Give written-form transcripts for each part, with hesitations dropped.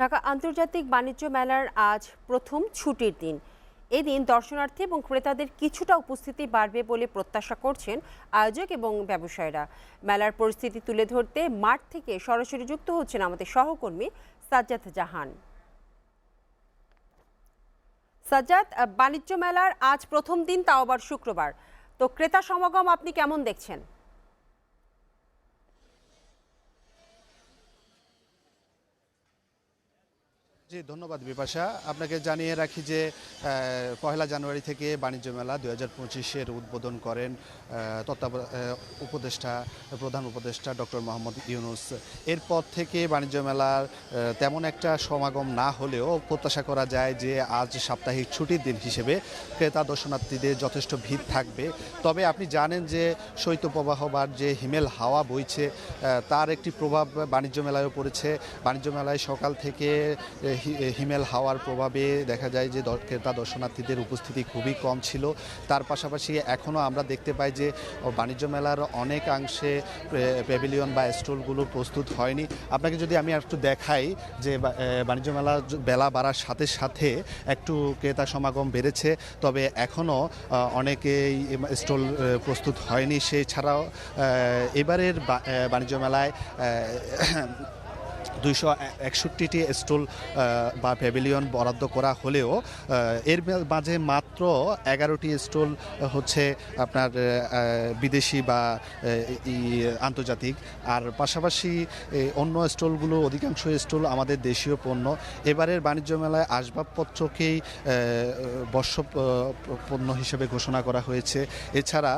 ঢাকা আন্তর্জাতিক বাণিজ্য মেলার আজ প্রথম ছুটির দিন। এদিন দর্শনার্থী এবং ক্রেতাদের কিছুটা উপস্থিতি বাড়বে বলে প্রত্যাশা করছেন আয়োজক এবং ব্যবসায়ীরা। মেলার পরিস্থিতি তুলে ধরতে মাঠ থেকে সরাসরি যুক্ত হচ্ছেন আমাদের সহকর্মী সাজ্জাদ জাহান। সাজ্জাদ, বাণিজ্য মেলার আজ প্রথম দিন, তাও আবার শুক্রবার, তো ক্রেতা সমাগম আপনি কেমন দেখছেন? জি, ধন্যবাদ বিপাশা। আপনাকে জানিয়ে রাখি যে পহেলা জানুয়ারি থেকে বাণিজ্য মেলা 2025-এর উদ্বোধন করেন প্রধান উপদেষ্টা ডক্টর মোহাম্মদ ইউনূস। এরপর থেকে বাণিজ্য মেলার তেমন একটা সমাগম না হলেও প্রত্যাশা করা যায় যে আজ সাপ্তাহিক ছুটির দিন হিসেবে ক্রেতা দর্শনার্থীদের যথেষ্ট ভিড় থাকবে। তবে আপনি জানেন যে শৈত্যপ্রবাহ বা যে হিমেল হাওয়া বইছে তার একটি প্রভাব বাণিজ্য মেলায়ও পড়েছে। বাণিজ্য মেলায় সকাল থেকে হিমেল হাওয়ার প্রভাবে দেখা যায় যে ক্রেতা দর্শনার্থীদের উপস্থিতি খুবই কম ছিল। তার পাশাপাশি এখনও আমরা দেখতে পাই যে বাণিজ্য মেলার অনেকাংশে প্যাভিলিয়ন বা স্টলগুলো প্রস্তুত হয়নি। আপনাকে যদি আমি একটু দেখাই যে বাণিজ্য মেলার বেলা বাড়ার সাথে সাথে একটু ক্রেতা সমাগম বেড়েছে, তবে এখনও অনেকেই স্টল প্রস্তুত হয়নি। সে ছাড়াও এবারের বাণিজ্য মেলায় 261টি স্টল বা প্যাভিলিয়ন বরাদ্দ করা হলেও এর মাঝে মাত্র 11টি স্টল হচ্ছে আপনার বিদেশি বা আন্তর্জাতিক, আর পাশাপাশি অন্য স্টলগুলো অধিকাংশ স্টল আমাদের দেশীয় পণ্য। এবারের বাণিজ্য মেলায় আসবাবপত্রকেই বর্ষ পণ্য হিসেবে ঘোষণা করা হয়েছে। এছাড়া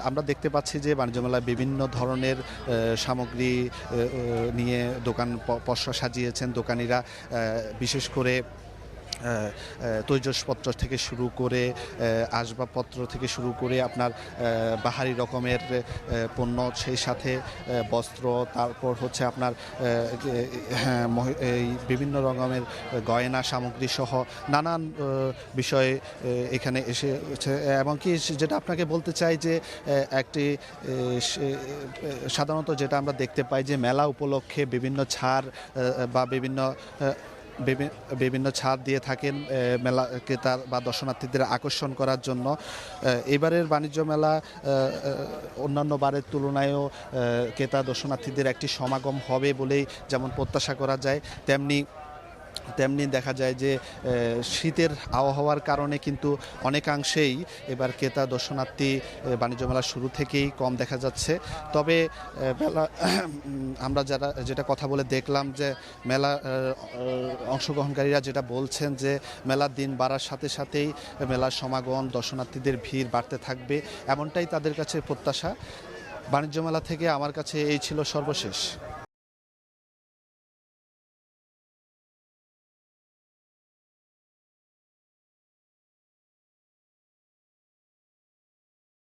আমরা দেখতে পাচ্ছি যে বাণিজ্য মেলায় বিভিন্ন ধরনের সামগ্রী নিয়ে দোকান পসরা সাজিয়েছেন দোকানিরা, বিশেষ করে তৈজসপত্র থেকে শুরু করে আসবাবপত্র থেকে শুরু করে আপনার বাহারি রকমের পণ্য, সেই সাথে বস্ত্র, তারপর হচ্ছে আপনার বিভিন্ন রকমের গয়না সামগ্রী সহ নানান বিষয়ে এখানে এসেছে। এবং কি যেটা আপনাকে বলতে চাই যে একটি সাধারণত যেটা আমরা দেখতে পাই যে মেলা উপলক্ষে বিভিন্ন ছাড় বা বিভিন্ন ছাড় দিয়ে থাকেন মেলা ক্রেতা বা দর্শনার্থীদের আকর্ষণ করার জন্য। এবারের বাণিজ্য মেলা অন্যান্য বারের তুলনায়ও ক্রেতা দর্শনার্থীদের একটি সমাগম হবে বলেই যেমন প্রত্যাশা করা যায়, তেমনি দেখা যায় যে শীতের আবহাওয়ার কারণে কিন্তু অনেকাংশেই এবার ক্রেতা দর্শনার্থী বাণিজ্য মেলার শুরু থেকেই কম দেখা যাচ্ছে। তবে আমরা যেটা কথা বলে দেখলাম যে মেলা অংশগ্রহণকারীরা যেটা বলছেন যে মেলার দিন বাড়ার সাথে সাথেই মেলার সমাগম, দর্শনার্থীদের ভিড় বাড়তে থাকবে, এমনটাই তাদের কাছে প্রত্যাশা। বাণিজ্য মেলা থেকে আমার কাছে এই ছিল সর্বশেষ।